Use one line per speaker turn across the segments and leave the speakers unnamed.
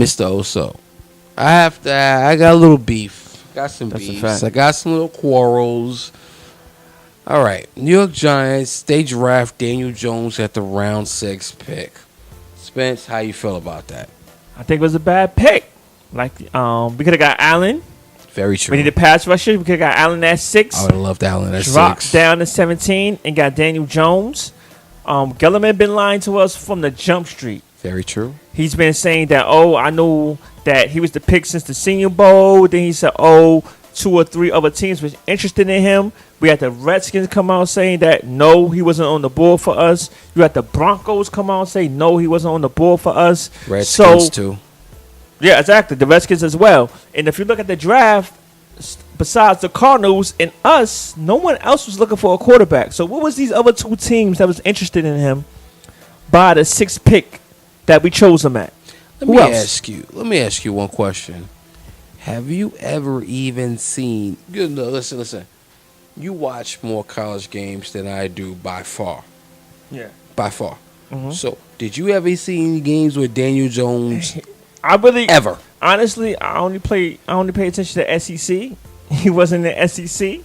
Mr. Oso. I got a little beef. Got some
That's a
beefs.
fact.
I got some little quarrels. All right. New York Giants, they draft Daniel Jones at the round 6 pick. Spence, how you feel about that?
I think it was a bad pick. Like, we could have got Allen.
Very true.
We needed pass rusher. We could have got Allen at 6.
I would have loved Allen at
Dropped
6.
down to 17 and got Daniel Jones. Gellerman been lying to us from the jump street.
Very true.
He's been saying that, I knew that he was the pick since the Senior Bowl. Then he said, 2 or 3 other teams was interested in him. We had the Redskins come out saying that, no, he wasn't on the board for us. You had the Broncos come out and say, no, he wasn't on the board for us.
Redskins, too.
Yeah, exactly. The Redskins as well. And if you look at the draft, besides the Cardinals and us, no one else was looking for a quarterback. So what was these other 2 teams that was interested in him by the 6th pick that we chose him at?
Let me ask you one question. Have you ever even seen? No, listen. You watch more college games than I do by far.
Yeah.
By far.
Mhm.
So, did you ever see any games with Daniel Jones?
Ever. Honestly, I only pay attention to SEC. He wasn't in the SEC.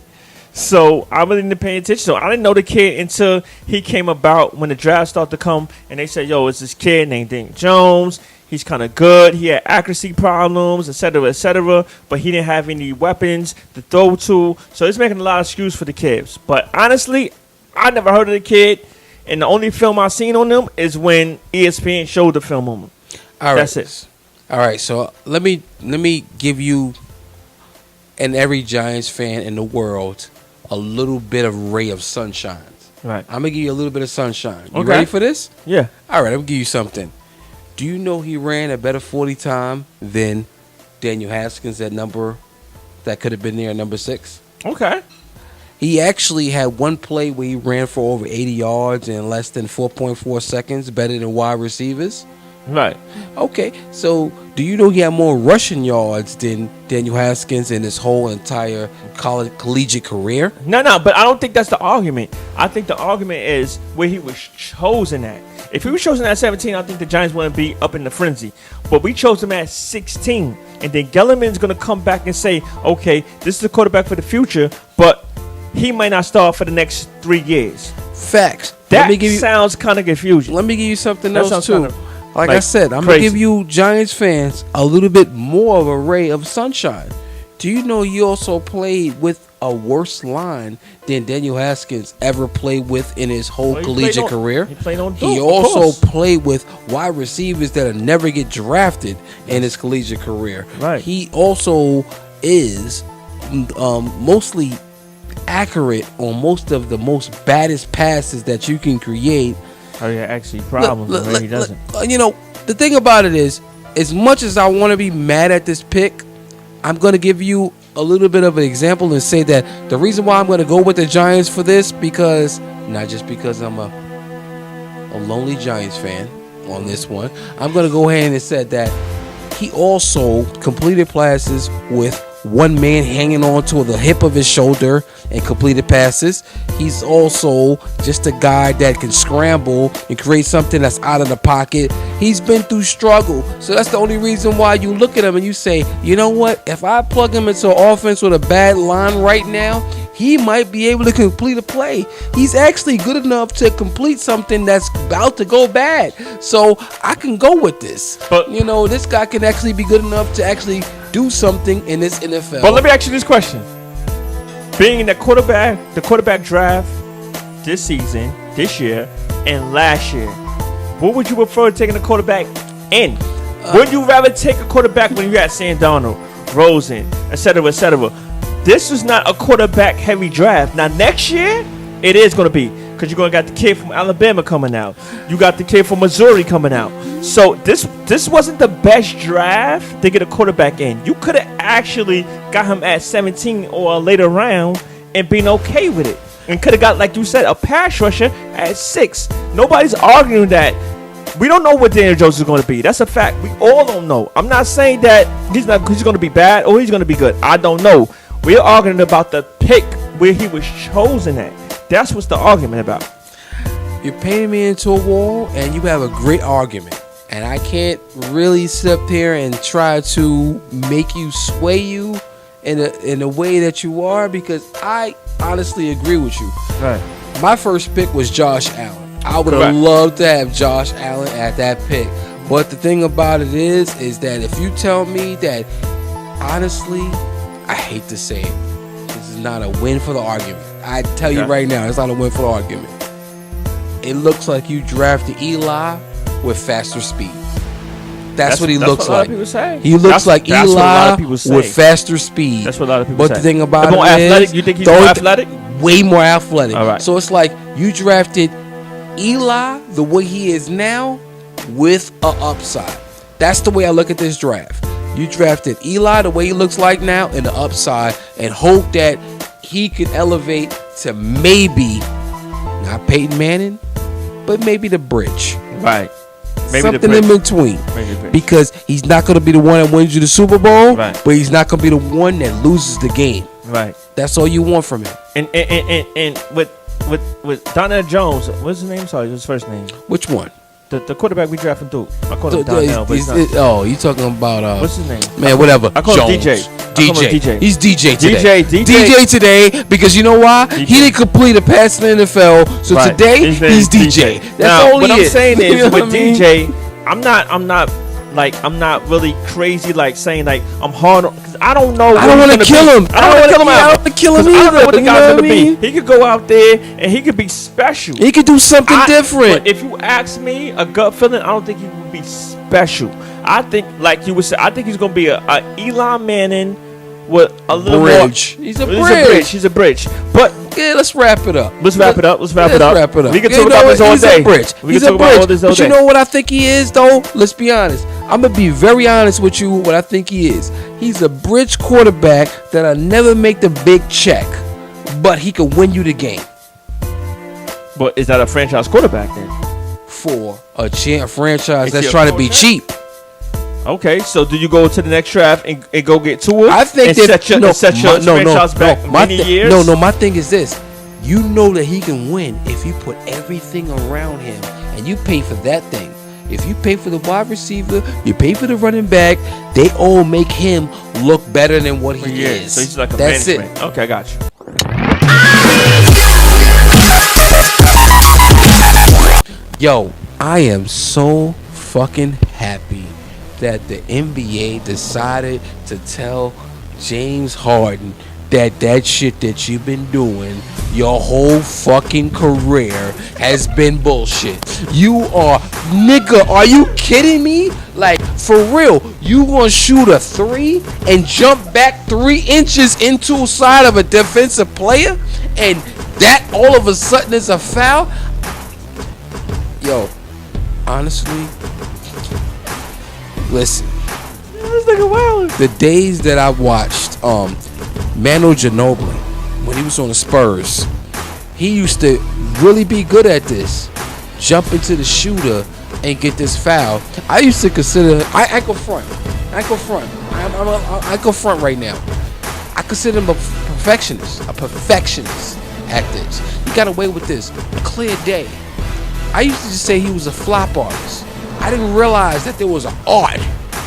So I really didn't pay attention. So I didn't know the kid until he came about when the draft started to come and they said, it's this kid named Daniel Jones. He's kind of good. He had accuracy problems, et cetera, but he didn't have any weapons to throw to. So he's making a lot of excuses for the kids. But honestly, I never heard of the kid. And the only film I've seen on him is when ESPN showed the film on him.
All right.
That's it.
All right. So let me give you and every Giants fan in the world a little bit of ray of sunshine.
Right.
I'm gonna give you a little bit of sunshine. You
Okay.
ready for this?
Yeah.
All right. I'm gonna give you something. Do you know he ran a better 40 time than Daniel Haskins at number that could have been there at number 6?
Okay.
He actually had one play where he ran for over 80 yards in less than 4.4 seconds, better than wide receivers.
Right.
Okay, so do you know he had more rushing yards than Daniel Haskins in his whole entire collegiate career?
No, but I don't think that's the argument. I think the argument is where he was chosen at. If he was chosen at 17, I think the Giants wouldn't be up in the frenzy. But we chose him at 16. And then Gellerman's going to come back and say, okay, this is the quarterback for the future, but he might not start for the next 3 years.
Facts.
That sounds kind of confusing.
Let me give you something
That
else,
sounds
too.
kinda,
Like I said, I'm going to give you Giants fans a little bit more of a ray of sunshine. Do you know he also played with a worse line than Daniel Haskins ever played with in his whole collegiate career?
He played on
He also played with wide receivers that never get drafted in his collegiate career.
Right.
He also is mostly accurate on most of the most baddest passes that you can create.
Oh, yeah, actually, problems. He doesn't.
You know, the thing about it is, as much as I want to be mad at this pick, I'm going to give you a little bit of an example and say that the reason why I'm going to go with the Giants for this, because not just because I'm a lonely Giants fan on this one, I'm going to go ahead and say that he also completed passes with one man hanging on to the hip of his shoulder and completed passes. He's also just a guy that can scramble and create something that's out of the pocket. He's been through struggle. So that's the only reason why you look at him and you say, you know what? If I plug him into an offense with a bad line right now, he might be able to complete a play. He's actually good enough to complete something that's about to go bad. So I can go with this. But you know, this guy can actually be good enough to actually do something in this NFL.
But let me ask you this question. Being in the quarterback draft this season, this year, and last year, what would you prefer taking a quarterback in? Would you rather take a quarterback when you had Sam Darnold, Rosen, et cetera, et cetera? This is not a quarterback-heavy draft. Now, next year, it is going to be, because you're going to got the kid from Alabama coming out. You got the kid from Missouri coming out. So this wasn't the best draft to get a quarterback in. You could have actually got him at 17 or a later round and been okay with it. And could have got, like you said, a pass rusher at 6. Nobody's arguing that. We don't know what Daniel Jones is going to be. That's a fact. We all don't know. I'm not saying that he's going to be bad or he's going to be good. I don't know. We're arguing about the pick where he was chosen at. That's what's the argument about.
You're painting me into a wall, and you have a great argument. And I can't really sit up here and try to make you sway you in a way that you are, because I honestly agree with you.
Right.
My first pick was Josh Allen. I would have
Correct.
loved to have Josh Allen at that pick. But the thing about it is that if you tell me that, honestly, I hate to say it, this is not a win for the argument. I tell you right now, it's not a win for the argument. It looks like you drafted Eli with faster speed. That's what he looks
what a lot
like.
of people say.
He looks like
that's what a lot
Eli
of people say.
with faster speed.
That's what a lot of people say.
But the thing about
more
it
athletic.
is,
You think he's
the
more
only
athletic?
way more athletic.
All right.
So it's like you drafted Eli the way he is now with a upside. That's the way I look at this draft. You drafted Eli the way he looks like now in the upside, and hope that he could elevate to maybe not Peyton Manning, but maybe the bridge.
Right. Maybe
Something
the
in between.
Maybe the bridge.
Because he's not going to be the one that wins you the Super Bowl,
Right.
but he's not going to be the one that loses the game.
Right.
That's all you want from him.
And with Donnell Jones, what's his name? Sorry, his first name.
Which one?
The quarterback we drafted Duke. I call him Donnell, but
you talking about
what's his name?
man, whatever.
I call him
Jones.
DJ. I call him DJ.
He's DJ today.
DJ
today, because you know why?
DJ.
He didn't complete a pass in the NFL, so
Right.
today
His name
he's
is
DJ. That's
now,
all
what
he
I'm
is.
saying
You
is
know
with
what I mean?
DJ, I'm not really crazy like saying like I'm hard on, because I don't know.
I don't want to kill him.
I don't want to kill him.
I don't want to kill him
'Cause I don't know
either.
what the
You know
guy's
what I
gonna
mean?
be. He could go out there and he could be special.
He could do something different.
But if you ask me, a gut feeling, I don't think he would be special. I think, like you would say, I think he's gonna be a Eli Manning with a little
Bridge.
more.
He's a bridge.
He's a bridge. But
Yeah, let's wrap it up.
let's wrap it up.
Let's wrap it up.
We can
You
talk
know
about this
what?
all
He's
day.
a bridge.
We
He's
can
a
talk about all
bridge.
this all
But you
day.
know what I think he is, though? Let's be honest. I'm going to be very honest with you what I think he is. He's a bridge quarterback that'll never make the big check, but he can win you the game
But is that a franchise quarterback then?
for a franchise
Is
that's
he a
trying to be
quarterback?
cheap.
Okay, so do you go to the next draft and go get Tua?
I think
and
that
set your franchise back
my
many years?
my thing is this. You know that he can win if you put everything around him and you pay for that thing. If you pay for the wide receiver, you pay for the running back, they all make him look better than what he is.
So he's like a
That's
management.
it.
Okay, I got you.
Yo, I am so fucking happy that the NBA decided to tell James Harden that shit that you've been doing your whole fucking career has been bullshit. Nigga, are you kidding me? Like, for real, you gonna shoot a 3 and jump back 3 inches into the side of a defensive player, and that all of a sudden is a foul? Yo, honestly, listen.
This nigga wild.
The days that I watched Manu Ginobili when he was on the Spurs, he used to really be good at this. Jump into the shooter and get this foul. I used to consider ankle front. I'm ankle front right now. I consider him a perfectionist at this. He got away with this. Clear day. I used to just say he was a flop artist. I didn't realize that there was an art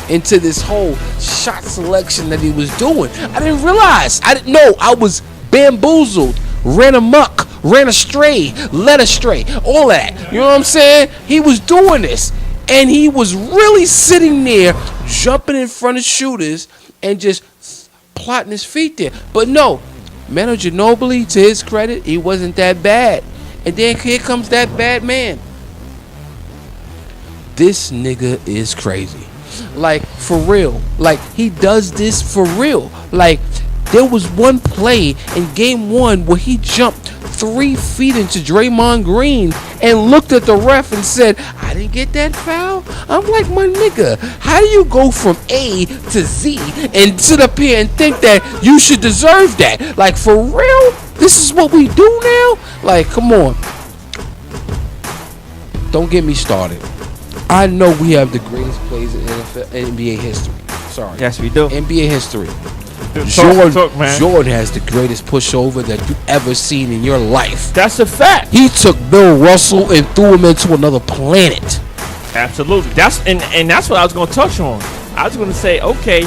into this whole shot selection that he was doing. I didn't realize. I didn't know. I was bamboozled, ran amok, ran astray, led astray, all that. You know what I'm saying? He was doing this, and he was really sitting there, jumping in front of shooters and just plotting his feet there. But no, Manu Ginobili, to his credit, he wasn't that bad. And then here comes that bad man. This nigga is crazy. Like, for real. Like, he does this for real. Like, there was one play in game 1 where he jumped 3 feet into Draymond Green and looked at the ref and said, I didn't get that foul. I'm like, my nigga, how do you go from A to Z and sit up here and think that you should deserve that? Like, for real? This is what we do now? Like, come on. Don't get me started. I know we have the greatest plays in NBA history. Sorry.
Yes, we do.
NBA history.
Talk, man.
Jordan has the greatest pushover that you ever seen in your life.
That's a fact.
He took Bill Russell and threw him into another planet.
Absolutely. That's what I was going to touch on. I was going to say, okay,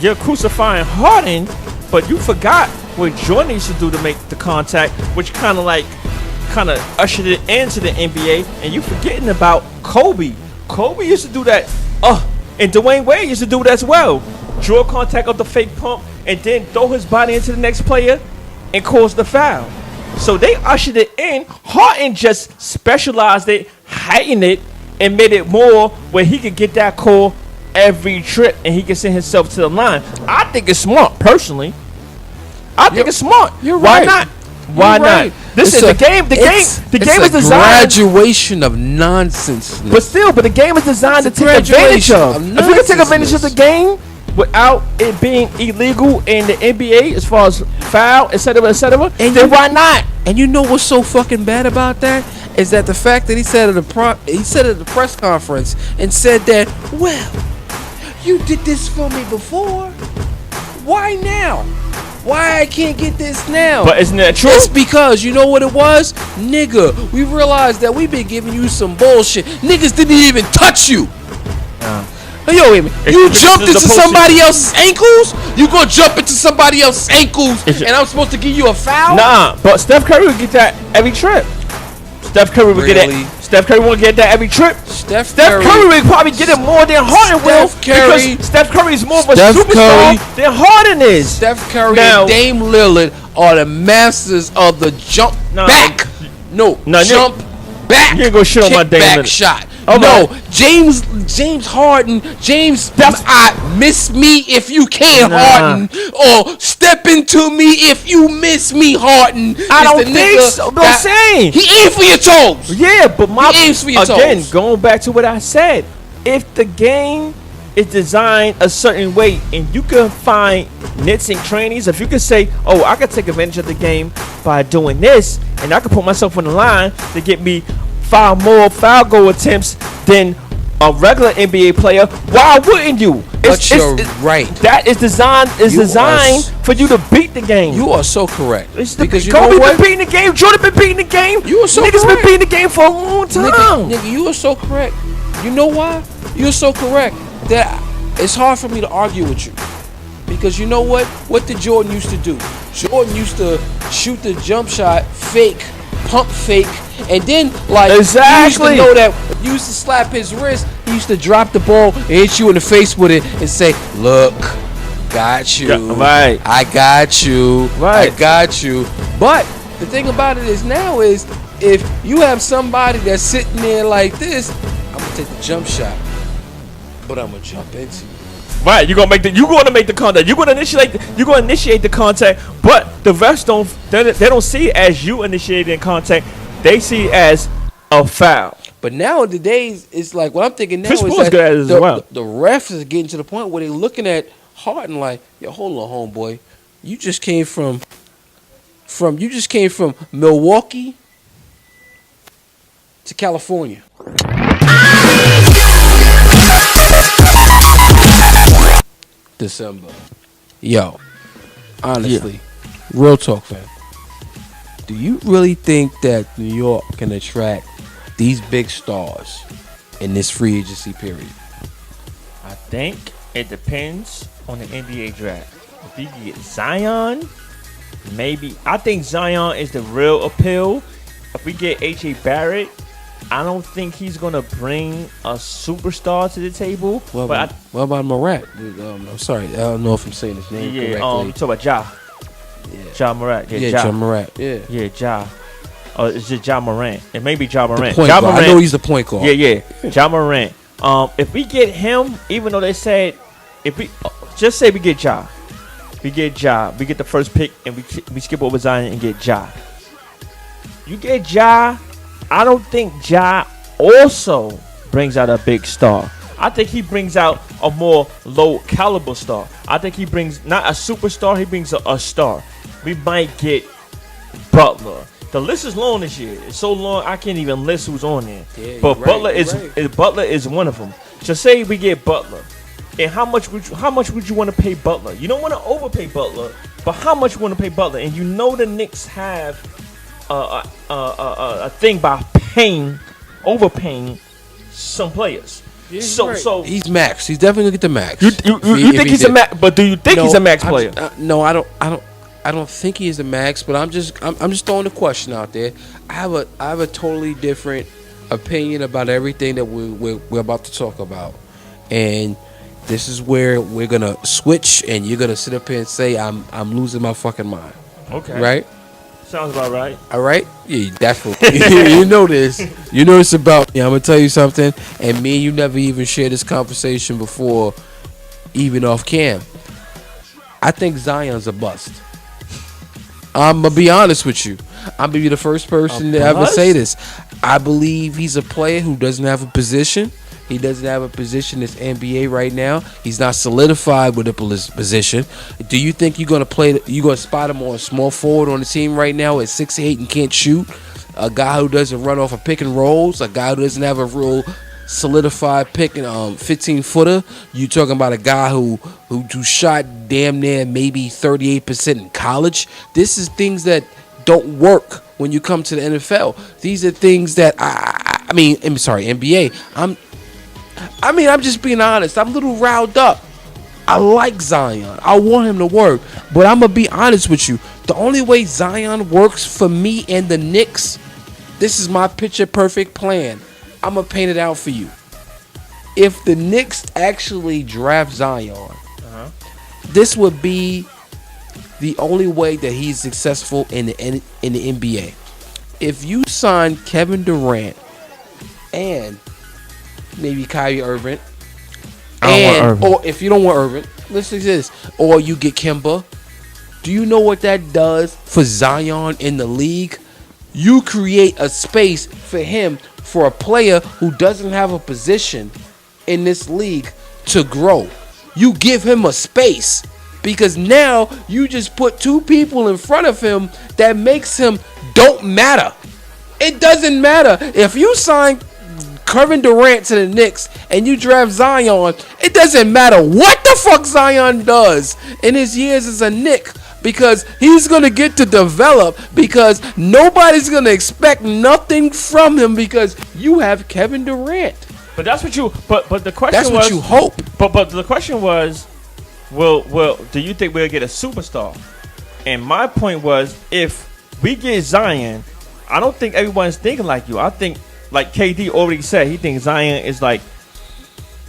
you're crucifying Harden, but you forgot what Jordan used to do to make the contact, which kind of ushered it into the NBA, and you forgetting about Kobe. Kobe used to do that. And Dwayne Wade used to do it as well. Draw contact of the fake pump and then throw his body into the next player and cause the foul. So they ushered it in. Harden just specialized it, heightened it, and made it more where he could get that call every trip and he can send himself to the line. I think it's smart, personally. I think it's smart.
You're
Why
right.
not? Why not? This is the game. The game is designed.
Graduation of nonsense.
But the game is designed to take advantage of. If you can take advantage of the game without it being illegal in the NBA as far as foul, etc., then why not?
And you know what's so fucking bad about that is that the fact that he said at the press conference and said that, well, you did this for me before. Why now? Why I can't get this now?
But isn't that true?
It's because, you know what it was? Nigga, we realized that we've been giving you some bullshit. Niggas didn't even touch you. Yo, wait a minute. You jumped into somebody else's ankles? You gonna jump into somebody else's ankles and I'm supposed to give you a foul?
Nah, but Steph Curry would get that every trip. Steph Curry would get that. Steph Curry won't get that every trip. Steph Curry would probably get it more than Harden will, because Steph Curry is more of a superstar than Harden is.
Steph Curry and Dame Lillard are the masters of the jump back. Jump back.
You ain't gonna shit on my Dame
Lillard shot. No, James Harden, miss me if you can, Harden, or step into me if you miss me, Harden.
I don't think so. But I'm saying
he aimed for your toes.
Yeah, but
he aims for your
again,
toes.
Going back to what I said, if the game is designed a certain way, and you can find nits and crannies, if you can say, oh, I can take advantage of the game by doing this, and I can put myself on the line to get me 5 more foul goal attempts than a regular NBA player, why wouldn't you?
You're right.
That is designed for you to beat the game.
You are so correct.
Because Kobe been beating the game. Jordan been beating the game.
You are so
Niggas
correct.
been beating the game for a long time.
Nigga, you are so correct. You know why? You're so correct that it's hard for me to argue with you. Because you know what? What did Jordan used to do? Jordan used to shoot the jump shot, fake, pump fake, and then you used to know that you used to slap his wrist, he used to drop the ball and hit you in the face with it and say, look, got you.
Yeah, right.
I got you.
Right.
I got you. But the thing about it is now is if you have somebody that's sitting there like this, I'm gonna take the jump shot, but I'm gonna jump into you.
Right, you're gonna make the contact. You're gonna initiate the contact, but the refs don't see it as you initiating contact. They see it as a foul.
But nowadays, it's like what I'm thinking now
Chris
is
Paul's
that
good as well.
the refs is getting to the point where they're looking at Harden like, yo, hold on, homeboy, you just came from Milwaukee to California. December. Yo, honestly, real talk, fam. Do you really think that New York can attract these big stars in this free agency period?
I think it depends on the NBA draft. If you get Zion, maybe. I think Zion is the real appeal. If we get H.A. Barrett, I don't think he's gonna bring a superstar to the table.
What about Morant? I'm sorry, I don't know if I'm saying his name correctly.
Talk about Ja. Ja Morant.
Ja Morant.
Ja. Oh, it's just Ja Morant. It may be Ja Morant.
Ja Morant. I know he's the point guard.
Yeah. Ja Morant. If we get him, even though they said, if we just say we get Ja, we get the first pick, and we skip over Zion and get Ja. You get Ja. I don't think Ja also brings out a big star. I think he brings out a more low caliber star. I think he brings not a superstar, he brings a star. We might get Butler. The list is long this year. It's so long I can't even list who's on there.
Yeah,
but Butler
right.
Butler is one of them. Just say we get Butler. And how much would you want to pay Butler? You don't want to overpay Butler, but how much you want to pay Butler? And you know the Knicks have a thing by overpaying some players.
Yeah,
So
he's max. He's definitely gonna get the max.
you
If
think
he
he's a
did.
max? But do you think he's a max player?
No, I don't think he is a max. But I'm just throwing the question out there. I have a totally different opinion about everything that we're about to talk about, and this is where we're gonna switch, and you're gonna sit up here and say I'm losing my fucking mind.
Okay.
Right?
Sounds about right.
All right? Yeah, that's what you know this. You know it's about. Yeah, I'm gonna tell you something. And me and you never even shared this conversation before, even off cam. I think Zion's a bust. I'm gonna be honest with you. I'm gonna be the first person to ever say this. I believe he's a player who doesn't have a position. He doesn't have a position in this NBA right now. He's not solidified with a position. Do you think you're gonna spot him on small forward on the team right now at 6'8" and can't shoot? A guy who doesn't run off of pick and rolls. A guy who doesn't have a real solidified pick and 15-footer. You talking about a guy who shot damn near maybe 38% in college. This is things that don't work when you come to the NFL. These are things that I'm sorry, NBA. I'm just being honest. I'm a little riled up. I like Zion. I want him to work. But I'm going to be honest with you. The only way Zion works for me and the Knicks, this is my picture perfect plan. I'm going to paint it out for you. If the Knicks actually draft Zion, this would be the only way that he's successful in the NBA. If you sign Kevin Durant and maybe Kyrie Irving, or if you don't want Irving, listen to this, or you get Kemba, do you know what that does for Zion in the league? You create a space for him, for a player who doesn't have a position in this league, to grow. You give him a space, because now you just put two people in front of him that makes him don't matter. It doesn't matter if you sign Kevin Durant to the Knicks and you draft Zion. It doesn't matter what the fuck Zion does in his years as a Knick, because he's gonna get to develop, because nobody's gonna expect nothing from him because you have Kevin Durant.
But that's what you. But the question
That's
was.
what you hope.
But the question was, will do you think we'll get a superstar? And my point was, if we get Zion, I don't think everyone's thinking like you. I think, like KD already said, he thinks Zion is like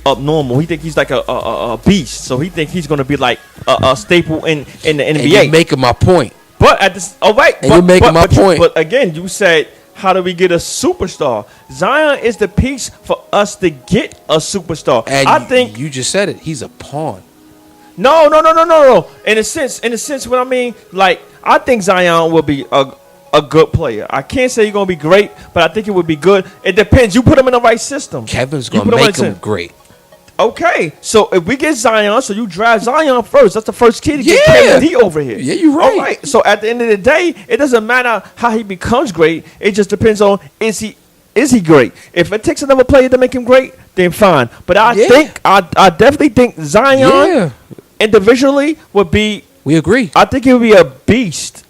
abnormal. He think he's like a beast. So he think he's gonna be like a staple in the NBA.
And you're making my point.
But at this,
you're making my point.
But again, you said, how do we get a superstar? Zion is the piece for us to get a superstar.
And
I think
you just said it. He's a pawn.
No. In a sense, what I mean, like, I think Zion will be a good player. I can't say he's gonna be great, but I think it would be good. It depends. You put him in the right system.
Kevin's gonna make him great.
Okay, so if we get Zion, so you draft Zion first. That's the first kid to get
Yeah.
KD over here.
Yeah, you're right.
All right. So at the end of the day, it doesn't matter how he becomes great. It just depends on is he great. If it takes another player to make him great, then fine. But I definitely think Zion individually would be.
We agree.
I think he would be a beast.